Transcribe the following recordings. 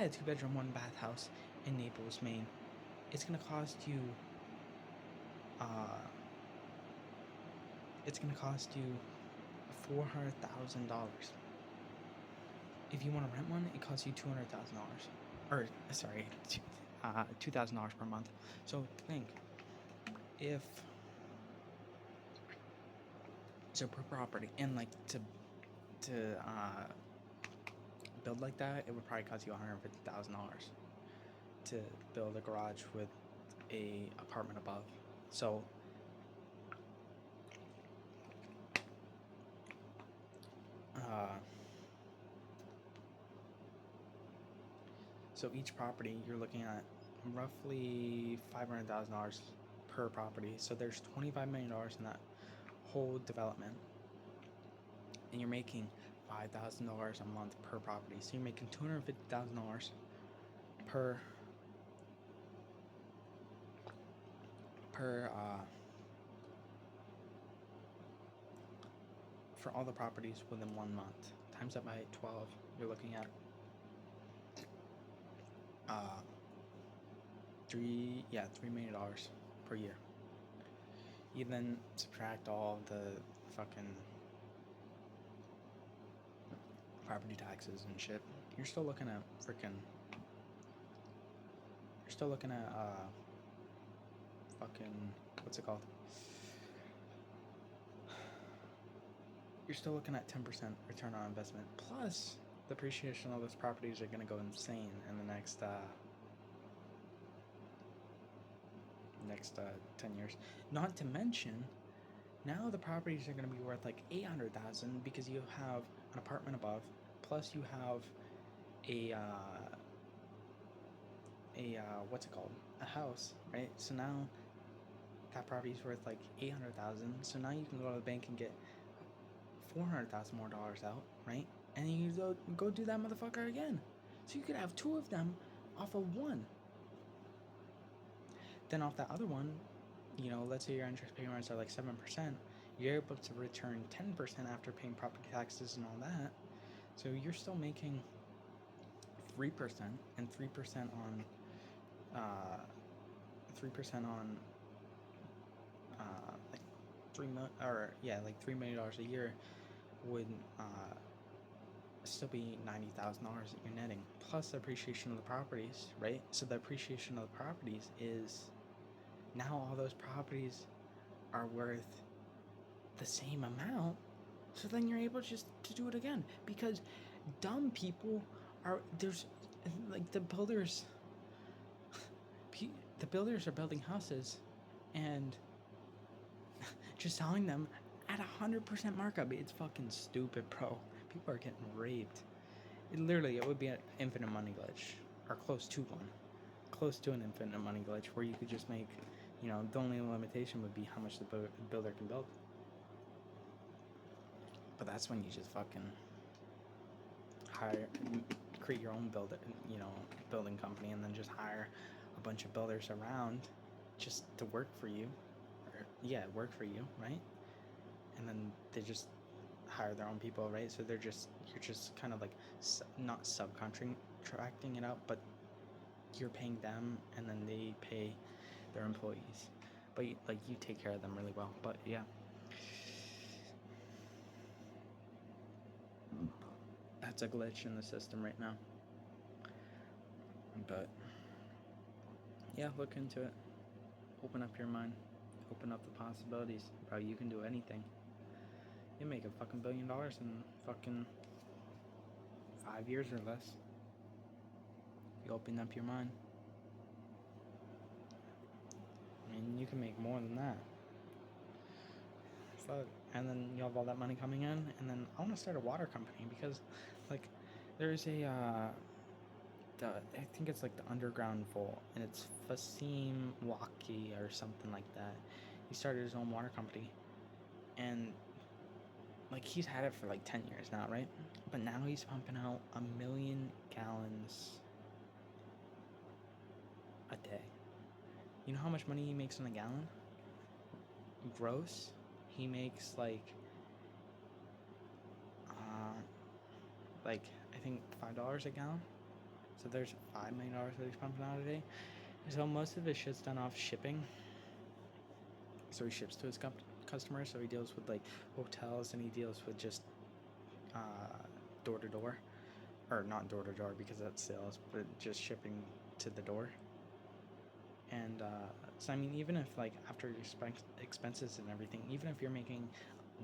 a 2-bedroom, 1-bath house in Naples, Maine, it's gonna cost you $400,000. If you want to rent one, it costs you $200,000, or sorry, $2,000 per month. So think, if so per property, and like to build like that, it would probably cost you $150,000 to build a garage with a apartment above. So so each property you're looking at roughly $500,000 per property. So there's $25 million in that whole development, and you're making $5,000 a month per property. So you're making $250,000 per for all the properties within 1 month. Times that by 12, you're looking at $3 million per year. You then subtract all the fucking property taxes and shit. You're still looking at what's it called? You're still looking at 10% return on investment, plus the appreciation of those properties are going to go insane in the next 10 years. Not to mention, now the properties are going to be worth like $800,000 because you have an apartment above, plus you have a a house, right? So now that property is worth like $800,000. So now you can go to the bank and get $400,000 more out, right? And then you go do that motherfucker again. So you could have two of them off of one. Then off that other one, let's say your interest payments are like 7%, you're able to return 10% after paying property taxes and all that. So you're still making 3% and 3% on 3% on like $3 million a year would still be $90,000 that you're netting, plus the appreciation of the properties, right? So the appreciation of the properties is now all those properties are worth the same amount. So then you're able just to do it again, because dumb people are like the builders are building houses and just selling them at 100% markup. It's fucking stupid, bro. People are getting raped. It would be an infinite money glitch, or close to an infinite money glitch, where you could just make, the only limitation would be how much the builder can build. But that's when you just fucking create your own building company, and then just hire a bunch of builders around just to work for you, right? And then they just hire their own people, right? So you're just kind of like not subcontracting it out, but you're paying them, and then they pay their employees, but you take care of them really well. But yeah, that's a glitch in the system right now. But yeah, look into it. Open up your mind. Open up the possibilities. Bro, you can do anything. You make a fucking $1 billion in fucking 5 years or less. You open up your mind. I mean, you can make more than that. Fuck. And then you have all that money coming in, and then I want to start a water company, because like there's a I think it's like the Underground Vault, and it's Fasim Waki or something like that. He started his own water company, and like he's had it for like 10 years now, right? But now he's pumping out 1 million gallons a day. You know how much money he makes on a gallon? Gross, he makes like I think $5 a gallon. So there's $5 million that he's pumping out a day. So most of his shit's done off shipping. So he ships to his customers. So he deals with like hotels, and he deals with just door to door, or not door to door because that's sales, but just shipping to the door. And so I mean, even if like after your expenses and everything, even if you're making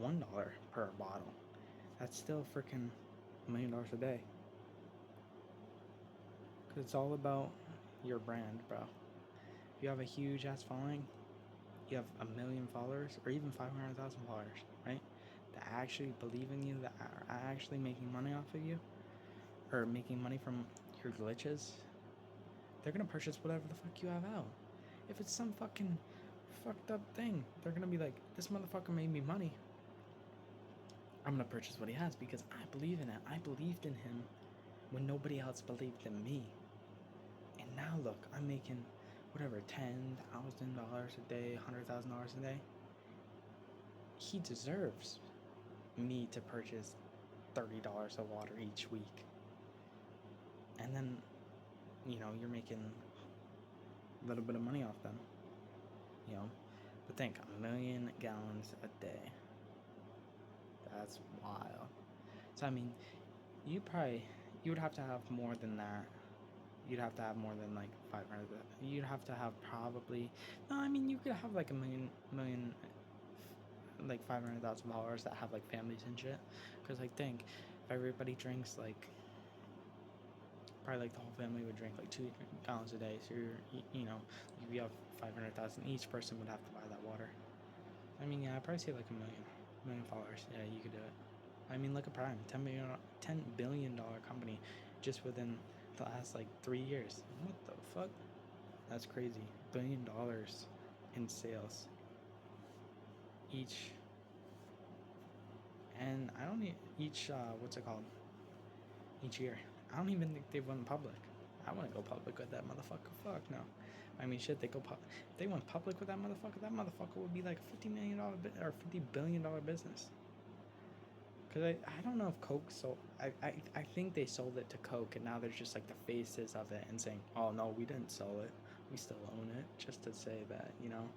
$1 per bottle, that's still freaking $1 million a day. Cause it's all about your brand, bro. If you have a huge ass following, you have 1 million followers, or even 500,000 followers, right? That actually believe in you, that are actually making money off of you, or making money from your glitches. They're gonna purchase whatever the fuck you have out. If it's some fucking fucked up thing, they're gonna be like, this motherfucker made me money. I'm gonna purchase what he has because I believe in it. I believed in him when nobody else believed in me. And now look, I'm making whatever, $10,000 a day, $100,000 a day. He deserves me to purchase $30 of water each week. And then, you know, you're making a little bit of money off them, you know. But think, 1 million gallons a day. That's wild. So I mean, you would have to have more than that. You'd have to have more than like 500. You'd have to have probably, no, I mean, you could have like a million, like $500,000 that have like families and shit. Cause like think, if everybody drinks like, probably like the whole family would drink like 2 gallons a day. So you know, if you have 500,000, each person would have to buy that water. I mean, yeah, I'd probably say like a million followers. Yeah, you could do it. I mean, look at Prime, $10 billion company, just within the last like 3 years. What the fuck? That's crazy. $1 billion in sales each, and I don't need each. What's it called? Each year. I don't even think they've went public. I want to go public with that motherfucker. Fuck no. I mean, shit. If they went public with that motherfucker would be like a $50 million or $50 billion business. Cause I don't know if Coke sold. I think they sold it to Coke, and now they're just like the faces of it and saying, "Oh no, we didn't sell it. We still own it." Just to say that, you know,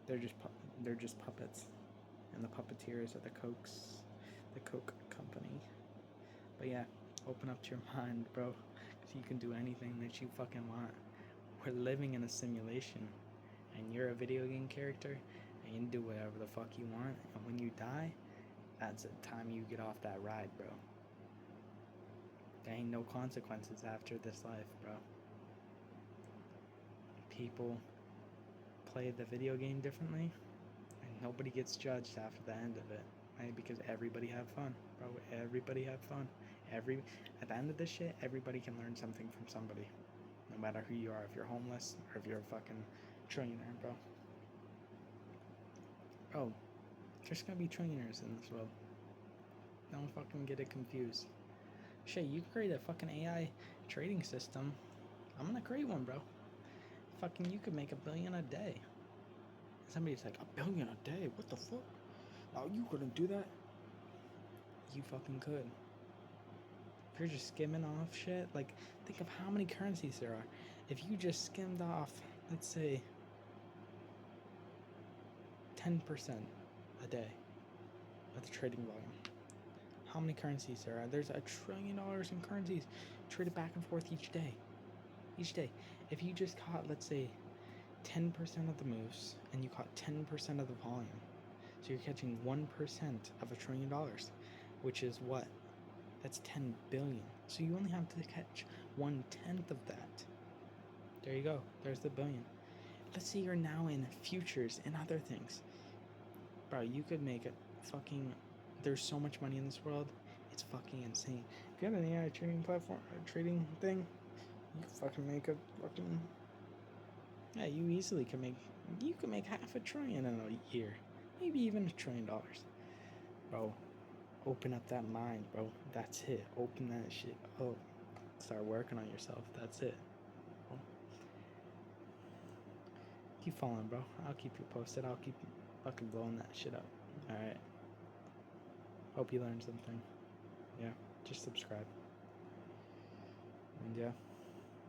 they're just puppets, and the puppeteers are the Coke company. But yeah, open up to your mind, bro. Cause you can do anything that you fucking want. We're living in a simulation, and you're a video game character, and you can do whatever the fuck you want. And when you die, that's the time you get off that ride, bro. There ain't no consequences after this life, bro. People play the video game differently, and nobody gets judged after the end of it, right? Because everybody had fun, bro. Everybody had fun. At the end of this shit, everybody can learn something from somebody, no matter who you are. If you're homeless or if you're a fucking trillionaire, bro. Bro, there's gonna be trillionaires in this world. Don't fucking get it confused. Shit, you create a fucking AI trading system. I'm gonna create one, bro. Fucking, you could make $1 billion a day. Somebody's like, $1 billion a day? What the fuck? Oh, you couldn't do that? You fucking could. If you're just skimming off shit, like, think of how many currencies there are. If you just skimmed off, let's say, 10% a day of the trading volume, how many currencies there are? There's $1 trillion in currencies traded back and forth each day. If you just caught, let's say, 10% of the moves, and you caught 10% of the volume, so you're catching 1% of $1 trillion, which is what? That's 10 billion. So you only have to catch 1/10 of that. There you go. There's the billion. Let's say you're now in futures and other things. Bro, you could make it fucking... There's so much money in this world. It's fucking insane. If you have an AI trading platform, or trading thing, you can fucking make a fucking... Yeah, you easily can make... You can make $500 billion in a year. Maybe even $1 trillion. Bro, open up that mind, bro. That's it. Open that shit up. Start working on yourself. That's it. Bro. Keep following, bro. I'll keep you posted. I'll keep fucking blowing that shit up. Alright. Hope you learned something. Yeah. Just subscribe. Yeah.